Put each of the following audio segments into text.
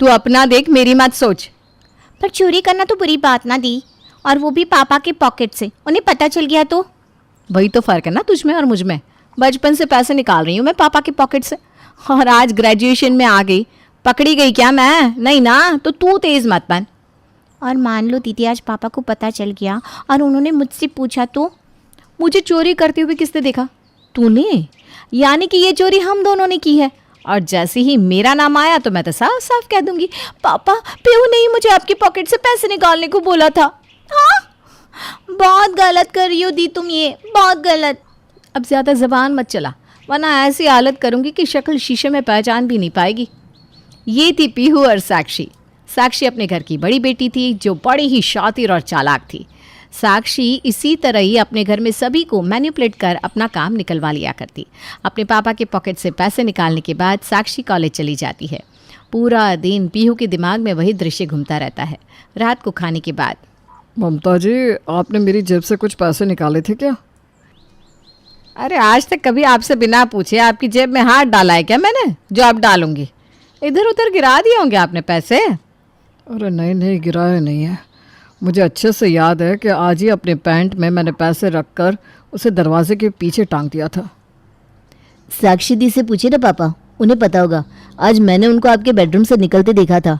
तू अपना देख, मेरी मत सोच। पर चोरी करना तो बुरी बात ना दी, और वो भी पापा के पॉकेट से। उन्हें पता चल गया तो? वही तो फ़र्क है ना तुझ में और मुझ में। बचपन से पैसे निकाल रही हूँ मैं पापा के पॉकेट से, और आज ग्रेजुएशन में आ गई, पकड़ी गई क्या मैं? नहीं ना, तो तू तेज़ मत बन। और मान लो दीदी आज पापा को पता चल गया और उन्होंने मुझसे पूछा तो? मुझे चोरी करते हुए किसने देखा? तूने। यानी कि ये चोरी हम दोनों ने की है, और जैसे ही मेरा नाम आया तो मैं तो साफ साफ कह दूंगी, पापा पीहू ने ही मुझे आपकी पॉकेट से पैसे निकालने को बोला था। हाँ, बहुत गलत कर रही हो दी तुम, ये बहुत गलत। अब ज़्यादा ज़बान मत चला, वरना ऐसी हालत करूंगी कि शक्ल शीशे में पहचान भी नहीं पाएगी। ये थी पीहू और साक्षी। साक्षी अपने घर की बड़ी बेटी थी जो बड़ी ही शातिर और चालाक थी। साक्षी इसी तरह ही अपने घर में सभी को मैनिपुलेट कर अपना काम निकलवा लिया करती। अपने पापा के पॉकेट से पैसे निकालने के बाद साक्षी कॉलेज चली जाती है। पूरा दिन पीहू के दिमाग में वही दृश्य घूमता रहता है। रात को खाने के बाद, ममता जी, आपने मेरी जेब से कुछ पैसे निकाले थे क्या? अरे आज तक कभी आपसे बिना पूछे आपकी जेब में हाथ डाला है क्या मैंने, जो आप डालूंगी? इधर उधर गिरा दिए होंगे आपने पैसे। अरे नहीं नहीं, गिराया नहीं है। मुझे अच्छे से याद है कि आज ही अपने पैंट में मैंने पैसे रखकर उसे दरवाजे के पीछे टांग दिया था। साक्षी दी से पूछे ना पापा, उन्हें पता होगा। आज मैंने उनको आपके बेडरूम से निकलते देखा था।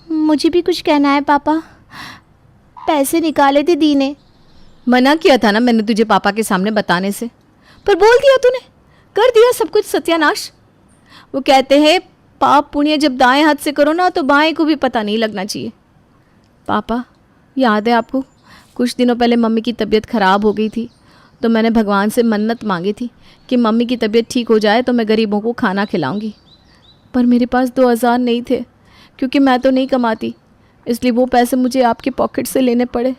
मुझे भी कुछ कहना है पापा, पैसे निकाले थे दी ने। मना किया था ना मैंने तुझे पापा के सामने बताने से, पर बोल दिया तूने, कर दिया सब कुछ सत्यानाश। वो कहते हैं पाप पुण्य जब दाएं हाथ से करो ना तो बाएं को भी पता नहीं लगना चाहिए। पापा, याद है आपको, कुछ दिनों पहले मम्मी की तबीयत ख़राब हो गई थी, तो मैंने भगवान से मन्नत मांगी थी कि मम्मी की तबीयत ठीक हो जाए तो मैं गरीबों को खाना खिलाऊंगी। पर मेरे पास 2000 नहीं थे, क्योंकि मैं तो नहीं कमाती, इसलिए वो पैसे मुझे आपके पॉकेट से लेने पड़े।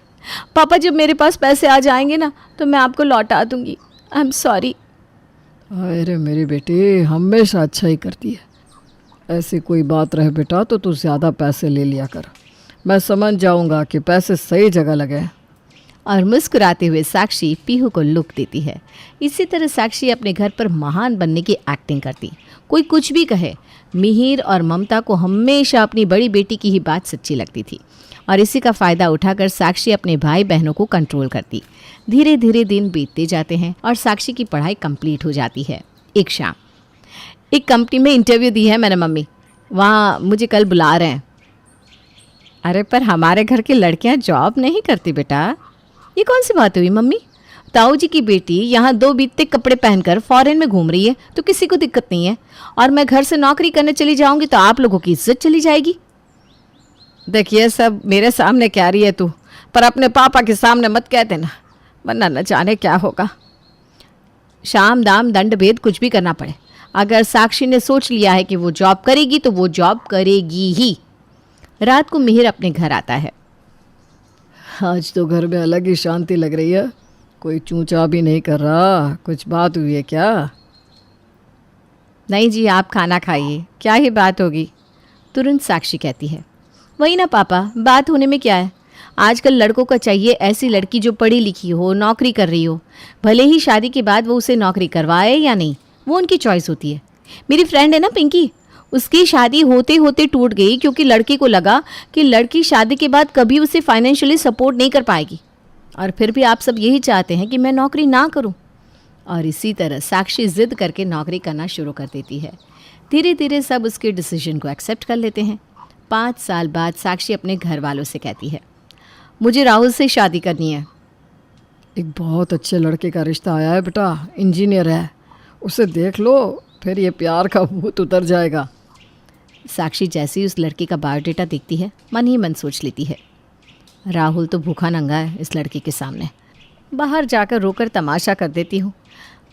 पापा, जब मेरे पास पैसे आ जाएंगे ना तो मैं आपको लौटा दूंगी। I am sorry. अरे मेरी बेटी हमेशा अच्छा ही करती है। ऐसी कोई बात रहे बेटा तो तू ज़्यादा पैसे ले लिया कर। मैं समझ जाऊंगा कि पैसे सही जगह लगे। और मुस्कुराते हुए साक्षी पीहू को लुक देती है। इसी तरह साक्षी अपने घर पर महान बनने की एक्टिंग करती। कोई कुछ भी कहे, मिहिर और ममता को हमेशा अपनी बड़ी बेटी की ही बात सच्ची लगती थी, और इसी का फ़ायदा उठाकर साक्षी अपने भाई बहनों को कंट्रोल करती। धीरे धीरे दिन बीतते जाते हैं और साक्षी की पढ़ाई कंप्लीट हो जाती है। एक शाम एक कंपनी में इंटरव्यू दी है मैंने मम्मी, वहाँ मुझे कल बुला रहे हैं। अरे पर हमारे घर की लड़कियाँ जॉब नहीं करती बेटा। ये कौन सी बात हुई मम्मी? ताऊ जी की बेटी यहाँ 2 बीते कपड़े पहनकर फॉरेन में घूम रही है तो किसी को दिक्कत नहीं है, और मैं घर से नौकरी करने चली जाऊंगी तो आप लोगों की इज्जत चली जाएगी। देखिए सब मेरे सामने कह रही है तू, पर अपने पापा के सामने मत कह देना, वरना न जाने क्या होगा। शाम दाम दंड भेद कुछ भी करना पड़े, अगर साक्षी ने सोच लिया है कि वो जॉब करेगी तो वो जॉब करेगी ही। रात को मिहिर अपने घर आता है। आज तो घर में अलग ही शांति लग रही है, कोई चूंचा भी नहीं कर रहा। कुछ बात हुई है क्या? नहीं जी, आप खाना खाइए, क्या ही बात होगी, तुरंत साक्षी कहती है। वही ना पापा, बात होने में क्या है, आजकल लड़कों को चाहिए ऐसी लड़की जो पढ़ी लिखी हो, नौकरी कर रही हो। भले ही शादी के बाद वो उसे नौकरी करवाए या नहीं, वो उनकी चॉइस होती है। मेरी फ्रेंड है ना पिंकी, उसकी शादी होते होते टूट गई क्योंकि लड़की को लगा कि लड़की शादी के बाद कभी उसे फाइनेंशियली सपोर्ट नहीं कर पाएगी। और फिर भी आप सब यही चाहते हैं कि मैं नौकरी ना करूं। और इसी तरह साक्षी ज़िद करके नौकरी करना शुरू कर देती है। धीरे धीरे सब उसके डिसीजन को एक्सेप्ट कर लेते हैं। 5 साल बाद साक्षी अपने घर वालों से कहती है, मुझे राहुल से शादी करनी है। एक बहुत अच्छे लड़के का रिश्ता आया है बेटा, इंजीनियर है, उसे देख लो, फिर ये प्यार का भूत उतर जाएगा। साक्षी जैसे ही उस लड़के का बायोडेटा देखती है, मन ही मन सोच लेती है, राहुल तो भूखा नंगा है इस लड़के के सामने। बाहर जाकर रोकर तमाशा कर देती हूँ,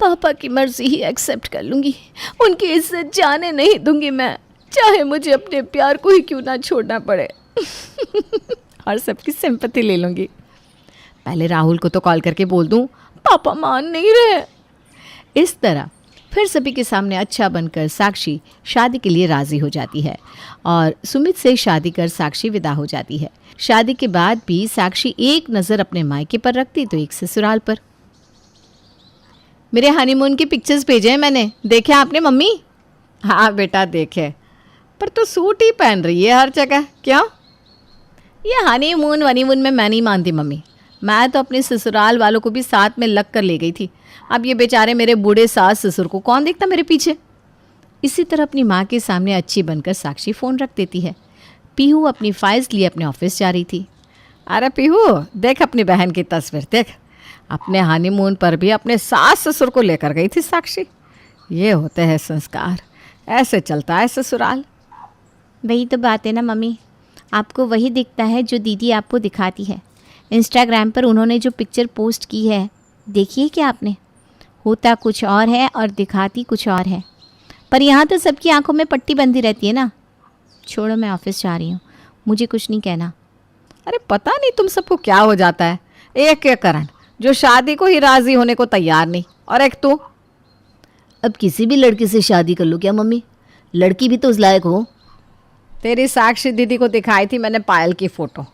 पापा की मर्जी ही एक्सेप्ट कर लूँगी, उनकी इज्जत जाने नहीं दूंगी मैं, चाहे मुझे अपने प्यार को ही क्यों ना छोड़ना पड़े। और सबकी सिंपैथी ले लूँगी। पहले राहुल को तो कॉल करके बोल दूँ, पापा मान नहीं रहे। इस तरह फिर सभी के सामने अच्छा बनकर साक्षी शादी के लिए राज़ी हो जाती है और सुमित से शादी कर साक्षी विदा हो जाती है। शादी के बाद भी साक्षी एक नज़र अपने मायके पर रखती तो एक ससुराल पर। मेरे हनीमून की पिक्चर्स भेजे हैं मैंने, देखे आपने मम्मी? हाँ बेटा देखे। पर तू सूट ही पहन रही है हर जगह, क्यों? ये हनीमून वनीमून में मैं नहीं मानती मम्मी। मैं तो अपने ससुराल वालों को भी साथ में लग कर ले गई थी। अब ये बेचारे मेरे बूढ़े सास ससुर को कौन देखता मेरे पीछे। इसी तरह अपनी माँ के सामने अच्छी बनकर साक्षी फ़ोन रख देती है। पीहू अपनी फाइल्स लिए अपने ऑफिस जा रही थी। अरे पीहू, देख अपनी बहन की तस्वीर देख। अपने हनीमून पर भी अपने सास ससुर को लेकर गई थी साक्षी। ये होते हैं संस्कार, ऐसे चलता है ससुराल। वही तो बात है ना मम्मी, आपको वही दिखता है जो दीदी आपको दिखाती है। इंस्टाग्राम पर उन्होंने जो पिक्चर पोस्ट की है, देखिए क्या आपने। होता कुछ और है और दिखाती कुछ और है। पर यहाँ तो सबकी आंखों में पट्टी बंधी रहती है ना। छोड़ो, मैं ऑफिस जा रही हूँ, मुझे कुछ नहीं कहना। अरे पता नहीं तुम सबको क्या हो जाता है। एक के करण जो शादी को ही राज़ी होने को तैयार नहीं, और एक तू। अब किसी भी लड़के से शादी कर लो क्या मम्मी? लड़की भी तो उस लायक हो। तेरी साक्षी दीदी को दिखाई थी मैंने पायल की फ़ोटो।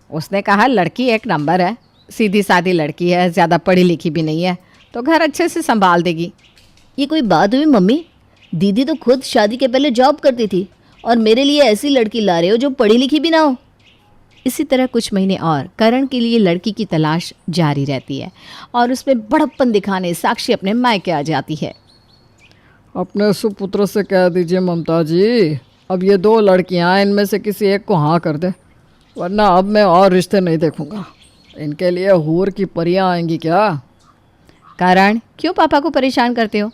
उसने कहा लड़की एक नंबर है, सीधी सादी लड़की है, ज़्यादा पढ़ी लिखी भी नहीं है, तो घर अच्छे से संभाल देगी। ये कोई बात हुई मम्मी? दीदी तो खुद शादी के पहले जॉब करती थी, और मेरे लिए ऐसी लड़की ला रहे हो जो पढ़ी लिखी भी ना हो। इसी तरह कुछ महीने और करण के लिए लड़की की तलाश जारी रहती है और उसमें बड़प्पन दिखाने साक्षी अपने मायके आ जाती है। अपने सुपुत्र से कह दीजिए ममता जी, अब ये 2 लड़कियां, इनमें से किसी एक को हाँ कर दे, वरना अब मैं और रिश्ते नहीं देखूंगा। इनके लिए हूर की परियां आएंगी क्या? करण, क्यों पापा को परेशान करते हो?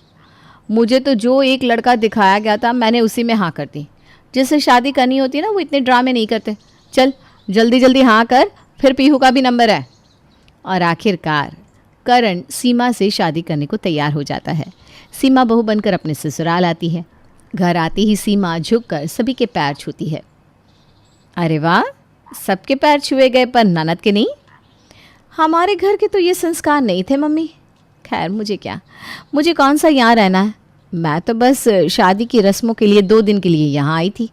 मुझे तो जो एक लड़का दिखाया गया था मैंने उसी में हाँ कर दी। जिससे शादी करनी होती है ना, वो इतने ड्रामे नहीं करते। चल जल्दी जल्दी हाँ कर, फिर पीहू का भी नंबर है। और आखिरकार करण सीमा से शादी करने को तैयार हो जाता है। सीमा बहू बनकर अपने ससुराल आती है। घर आती ही सीमा झुककर सभी के पैर छूती है। अरे वाह, सबके पैर छुए गए पर ननद के नहीं। हमारे घर के तो ये संस्कार नहीं थे मम्मी। खैर मुझे क्या, मुझे कौन सा यहाँ रहना है। मैं तो बस शादी की रस्मों के लिए 2 दिन के लिए यहाँ आई थी।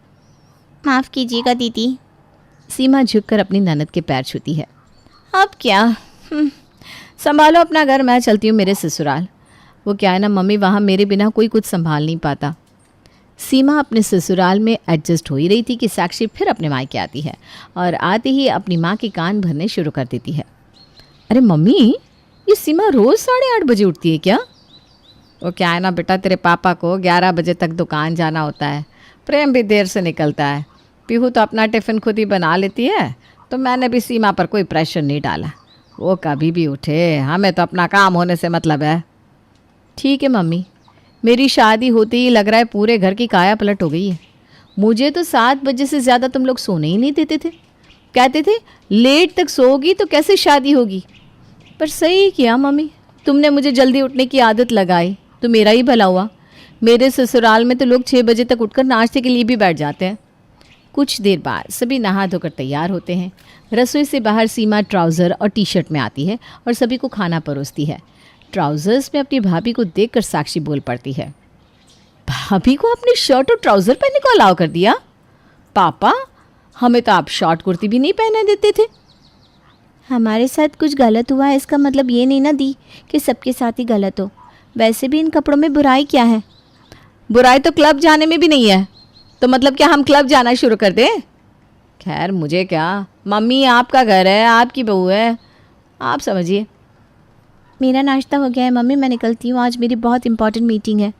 माफ़ कीजिएगा दीदी। सीमा झुककर अपनी ननद के पैर छूती है। अब क्या, संभालो अपना घर, मैं चलती हूँ मेरे ससुराल। वो क्या है ना मम्मी, वहाँ मेरे बिना कोई कुछ संभाल नहीं पाता। सीमा अपने ससुराल में एडजस्ट हो ही रही थी कि साक्षी फिर अपने मायके आती है और आते ही अपनी माँ के कान भरने शुरू कर देती है। अरे मम्मी, ये सीमा रोज़ 8:30 बजे उठती है क्या? वो क्या है ना बेटा, तेरे पापा को 11 बजे तक दुकान जाना होता है। प्रेम भी देर से निकलता है। पीहू तो अपना टिफ़िन खुद ही बना लेती है, तो मैंने भी सीमा पर कोई प्रेशर नहीं डाला। वो कभी भी उठे, हमें तो अपना काम होने से मतलब है। ठीक है मम्मी, मेरी शादी होते ही लग रहा है पूरे घर की काया पलट हो गई है। मुझे तो 7 बजे से ज़्यादा तुम लोग सोने ही नहीं देते थे। कहते थे लेट तक सोओगी तो कैसे शादी होगी। पर सही किया मम्मी, तुमने मुझे जल्दी उठने की आदत लगाई तो मेरा ही भला हुआ। मेरे ससुराल में तो लोग 6 बजे तक उठकर नाश्ते के लिए भी बैठ जाते हैं। कुछ देर बाद सभी नहा धोकर तैयार होते हैं। रसोई से बाहर सीमा ट्राउज़र और टी-शर्ट में आती है और सभी को खाना परोसती है। ट्राउज़र्स में अपनी भाभी को देखकर साक्षी बोल पड़ती है। भाभी को अपनी शर्ट और ट्राउज़र पहनने को अलाउ कर दिया? पापा, हमें तो आप शॉर्ट कुर्ती भी नहीं पहने देते थे। हमारे साथ कुछ गलत हुआ है, इसका मतलब ये नहीं ना दी कि सबके साथ ही गलत हो। वैसे भी इन कपड़ों में बुराई क्या है? बुराई तो क्लब जाने में भी नहीं है, तो मतलब क्या हम क्लब जाना शुरू कर दें? खैर मुझे क्या, मम्मी आपका घर है, आपकी बहू है, आप समझिए। मेरा नाश्ता हो गया है मम्मी, मैं निकलती हूँ, आज मेरी बहुत इंपॉर्टेंट मीटिंग है।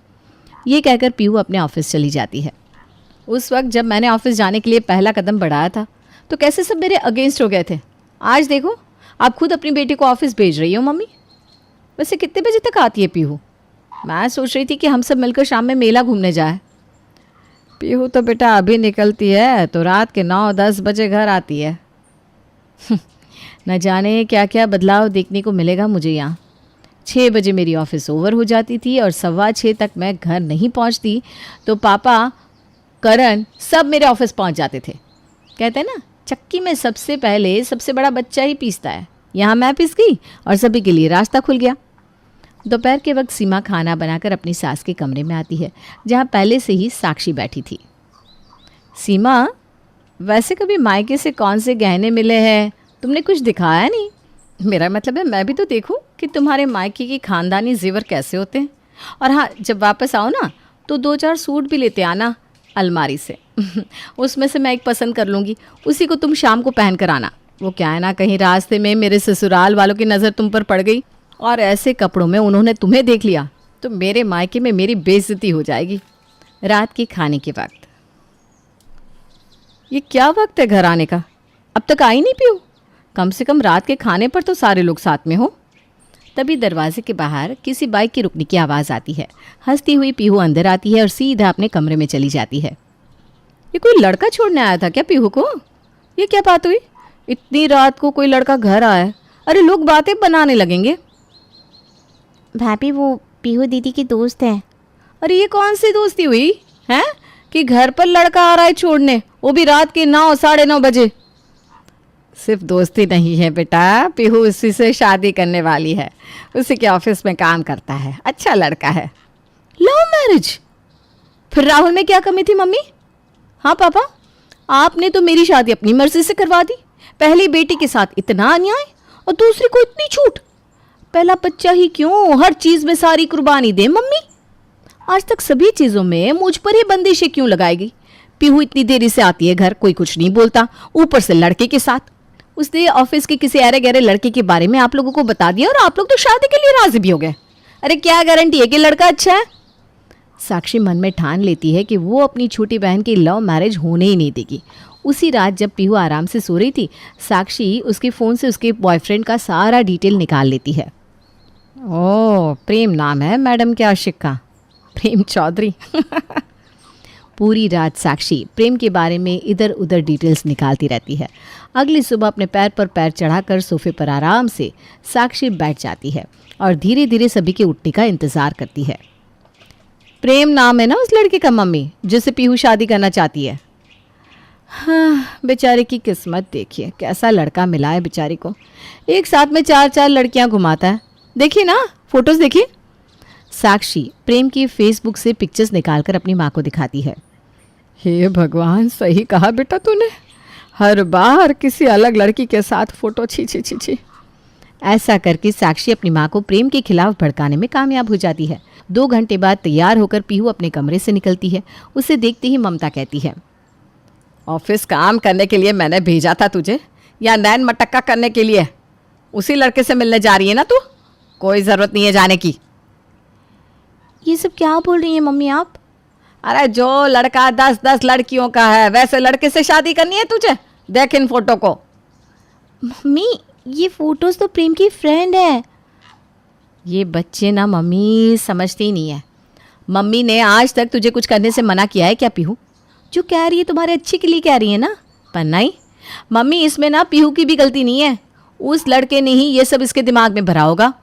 ये कहकर पीहू अपने ऑफिस चली जाती है। उस वक्त जब मैंने ऑफिस जाने के लिए पहला कदम बढ़ाया था तो कैसे सब मेरे अगेंस्ट हो गए थे। आज देखो, आप खुद अपनी बेटी को ऑफिस भेज रही हो मम्मी। वैसे कितने बजे तक आती है पीहू? मैं सोच रही थी कि हम सब मिलकर शाम में मेला घूमने जाए। पीहू तो बेटा अभी निकलती है तो रात के 9-10 बजे घर आती है। न जाने क्या क्या बदलाव देखने को मिलेगा मुझे यहाँ। 6 बजे मेरी ऑफिस ओवर हो जाती थी और 6:15 तक मैं घर नहीं पहुँचती तो पापा, करण सब मेरे ऑफिस पहुँच जाते थे। कहते हैं ना, चक्की में सबसे पहले सबसे बड़ा बच्चा ही पीसता है। यहाँ मैं पिस गई और सभी के लिए रास्ता खुल गया। दोपहर के वक्त सीमा खाना बनाकर अपनी सास के कमरे में आती है जहाँ पहले से ही साक्षी बैठी थी। सीमा, वैसे कभी मायके से कौन से गहने मिले हैं? तुमने कुछ दिखाया नहीं। मेरा मतलब है मैं भी तो देखूं कि तुम्हारे मायके की खानदानी जेवर कैसे होते हैं। और हाँ, जब वापस आओ ना तो 2-4 सूट भी लेते आना अलमारी से। उसमें से मैं एक पसंद कर लूँगी, उसी को तुम शाम को पहन कर आना। वो क्या है ना, कहीं रास्ते में मेरे ससुराल वालों की नज़र तुम पर पड़ गई और ऐसे कपड़ों में उन्होंने तुम्हें देख लिया तो मेरे मायके में मेरी बेइज्जती हो जाएगी। रात के खाने के वक्त, ये क्या वक्त है घर आने का? अब तक आई नहीं पीहू? कम से कम रात के खाने पर तो सारे लोग साथ में हो। तभी दरवाजे के बाहर किसी बाइक की रुकने की आवाज़ आती है। हंसती हुई पीहू अंदर आती है और सीधा अपने कमरे में चली जाती है। ये कोई लड़का छोड़ने आया था क्या पीहू को? ये क्या बात हुई, इतनी रात को कोई लड़का घर आया? अरे लोग बातें बनाने लगेंगे। भाभी वो पीहू दीदी की दोस्त है। अरे ये कौन सी दोस्ती हुई है कि घर पर लड़का आ रहा है छोड़ने, वो भी रात के 9 साढ़े 9 बजे? सिर्फ दोस्ती नहीं है बेटा, पीहू उसी से शादी करने वाली है, उसी के ऑफिस में काम करता है, अच्छा लड़का है। Love marriage? फिर राहुल में क्या कमी थी मम्मी? हाँ पापा, आपने तो मेरी शादी अपनी मर्जी से करवा दी। पहली बेटी के साथ इतना अन्याय और दूसरी को इतनी छूट। पहला बच्चा ही क्यों, हर चीज में सारी कुर्बानी दे मम्मी। आज तक सभी चीजों में मुझ पर ही बंदिशें क्यों लगाएगी? पीहू इतनी देरी से आती है घर, कोई कुछ नहीं बोलता, ऊपर से लड़के के साथ। उसने ऑफिस के किसी अरे गहरे लड़के के बारे में आप लोगों को बता दिया और आप लोग तो शादी के लिए राजी भी हो गए। अरे क्या गारंटी है कि लड़का अच्छा है? साक्षी मन में ठान लेती है कि वो अपनी छोटी बहन की लव मैरिज होने ही नहीं देगी। उसी रात जब पीहू आराम से सो रही थी, साक्षी उसके फ़ोन से उसके बॉयफ्रेंड का सारा डिटेल निकाल लेती है। ओह, प्रेम नाम है मैडम के आशिक का, प्रेम चौधरी। पूरी रात साक्षी प्रेम के बारे में इधर उधर डिटेल्स निकालती रहती है। अगली सुबह अपने पैर पर पैर चढ़ाकर सोफे पर आराम से साक्षी बैठ जाती है और धीरे धीरे सभी के उठने का इंतज़ार करती है। प्रेम नाम है ना उस लड़के का मम्मी, जिससे पीहू शादी करना चाहती है। हाँ, बेचारे की किस्मत देखिए, कैसा लड़का मिला है बेचारी को। एक साथ में 4-4 लड़कियां घुमाता है। देखिए ना, फोटोज़ देखिए। साक्षी प्रेम की फेसबुक से पिक्चर्स निकालकर अपनी माँ को दिखाती है। हे भगवान, सही कहा बेटा तूने, हर बार किसी अलग लड़की के साथ फोटो छी छी छी छी। ऐसा करके साक्षी अपनी माँ को प्रेम के खिलाफ भड़काने में कामयाब हो जाती है। 2 घंटे बाद तैयार होकर पीहू अपने कमरे से निकलती है। उसे देखते ही ममता कहती है, ऑफिस काम करने के लिए मैंने भेजा था तुझे, या नैन मटक्का करने के लिए? उसी लड़के से मिलने जा रही है ना तू? कोई ज़रूरत नहीं है जाने की। ये सब क्या बोल रही हैं मम्मी आप? अरे जो लड़का 10-10 लड़कियों का है, वैसे लड़के से शादी करनी है तुझे? देख इन फोटो को। मम्मी ये फ़ोटोज़ तो प्रेम की फ्रेंड है। ये बच्चे ना मम्मी समझती ही नहीं है। मम्मी ने आज तक तुझे कुछ करने से मना किया है क्या पीहू? जो कह रही है तुम्हारे अच्छे के लिए कह रही है ना? पर नहीं मम्मी, इसमें ना पीहू की भी गलती नहीं है, उस लड़के ने ही ये सब इसके दिमाग में भरा होगा।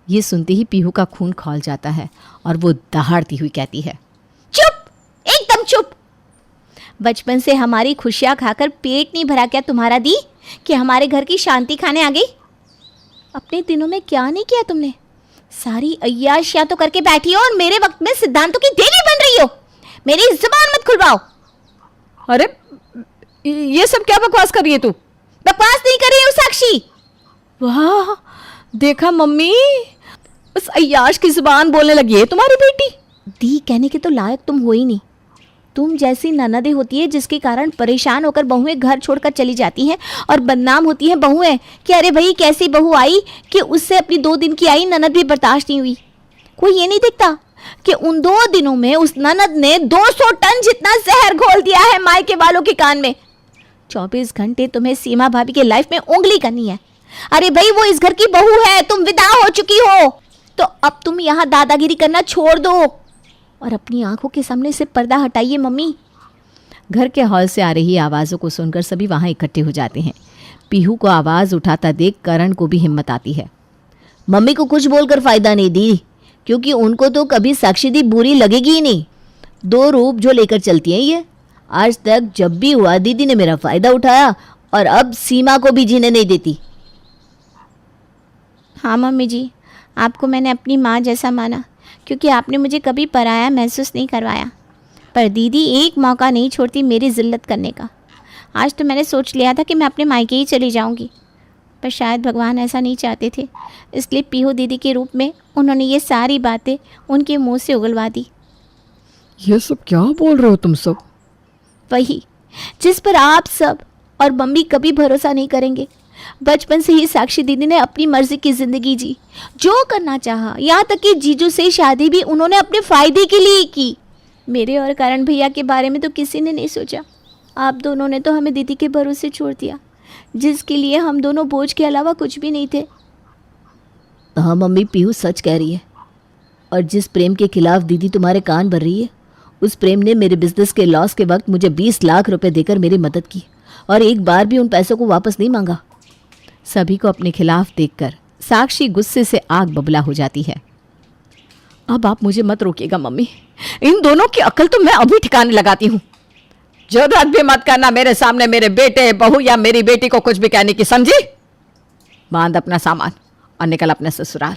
ये सुनते ही पीहू का खून खौल जाता है और वो दहाड़ती हुई कहती है, चुप, एकदम चुप। बचपन से हमारी खुशियाँ खाकर पेट नहीं भरा क्या तुम्हारा दी कि हमारे घर की शांति खाने आ गई? अपने दिनों में क्या नहीं किया तुमने? सारी अय्याशियाँ तो करके बैठी हो और मेरे वक्त में सिद्धांतों की देवी बन रही हो। मेरी जुबान मत खुलवाओ। अरे ये सब क्या बकवास कर रही है तू? बकवास नहीं कर रही हूँ साक्षी। वाह, देखा मम्मी, बस अय्याश की जुबान बोलने लगी है तुम्हारी बेटी। दी कहने के तो लायक तुम हो ही नहीं। तुम जैसी ननदें होती है जिसके कारण परेशान होकर बहुएं घर छोड़कर चली जाती हैं और बदनाम होती हैं बहुएं कि अरे भाई कैसी बहू आई कि उससे अपनी 2 दिन की आई ननद भी बर्दाश्त नहीं हुई। कोई ये नहीं देखता कि उन 2 दिनों में उस ननद ने 200 टन जितना जहर घोल दिया है मायके वालों के कान में। 24 घंटे तुम्हें सीमा भाभी के लाइफ में उंगली करनी है। अरे भाई वो इस घर की बहू है, तुम विदा हो चुकी हो, तो अब तुम यहाँ दादागिरी करना छोड़ दो और अपनी आंखों के सामने से पर्दा हटाइए मम्मी। घर के हॉल से आ रही आवाज़ों को सुनकर सभी वहाँ इकट्ठे हो जाते हैं। पीहू को आवाज़ उठाता देख करण को भी हिम्मत आती है। मम्मी को कुछ बोलकर फ़ायदा नहीं दी, क्योंकि उनको तो कभी साक्षी दी बुरी लगेगी ही नहीं। 2 रूप जो लेकर चलती हैं ये। आज तक जब भी हुआ दीदी ने मेरा फ़ायदा उठाया और अब सीमा को भी जीने नहीं देती। हाँ मम्मी जी, आपको मैंने अपनी माँ जैसा माना क्योंकि आपने मुझे कभी पराया महसूस नहीं करवाया। पर दीदी एक मौका नहीं छोड़ती मेरी जिल्लत करने का। आज तो मैंने सोच लिया था कि मैं अपने मायके ही चली जाऊंगी, पर शायद भगवान ऐसा नहीं चाहते थे, इसलिए पीहू दीदी के रूप में उन्होंने ये सारी बातें उनके मुंह से उगलवा दी। ये सब क्या बोल रहे हो तुम सब? वही जिस पर आप सब और मम्मी कभी भरोसा नहीं करेंगे। बचपन से ही साक्षी दीदी ने अपनी मर्जी की ज़िंदगी जी, जो करना चाहा, यहाँ तक कि जीजू से शादी भी उन्होंने अपने फ़ायदे के लिए की। मेरे और करण भैया के बारे में तो किसी ने नहीं सोचा। आप दोनों ने तो हमें दीदी के भरोसे छोड़ दिया, जिसके लिए हम दोनों बोझ के अलावा कुछ भी नहीं थे। हाँ मम्मी, पीहू सच कह रही है। और जिस प्रेम के खिलाफ दीदी तुम्हारे कान भर रही है, उस प्रेम ने मेरे बिजनेस के लॉस के वक्त मुझे 20 लाख रुपए देकर मेरी मदद की और एक बार भी उन पैसों को वापस नहीं मांगा। सभी को अपने खिलाफ देखकर साक्षी गुस्से से आग बबूला हो जाती है। अब आप मुझे मत रोकिएगा मम्मी, इन दोनों की अकल तो मैं अभी ठिकाने लगाती हूँ। जरूरत भी मत करना मेरे सामने मेरे बेटे, बहू या मेरी बेटी को कुछ भी कहने की, समझी? बांध अपना सामान और निकल अपने ससुराल।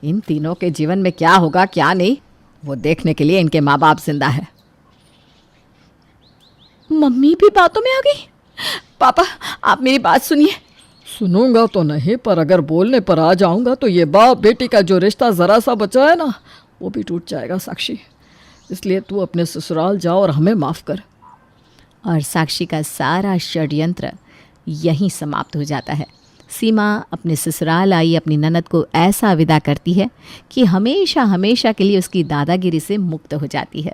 इन तीनों के जीवन में क्या होगा क्या नहीं, वो देखने के लिए इनके माँ बाप जिंदा है। मम्मी भी बातों में आ गई। पापा, आप मेरी बात सुनिए। सुनूंगा तो नहीं, पर अगर बोलने पर आ जाऊंगा तो ये बाप बेटी का जो रिश्ता ज़रा सा बचा है ना, वो भी टूट जाएगा साक्षी। इसलिए तू अपने ससुराल जा और हमें माफ़ कर। और साक्षी का सारा षड्यंत्र यहीं समाप्त हो जाता है। सीमा अपने ससुराल आई अपनी ननद को ऐसा विदा करती है कि हमेशा हमेशा के लिए उसकी दादागिरी से मुक्त हो जाती है।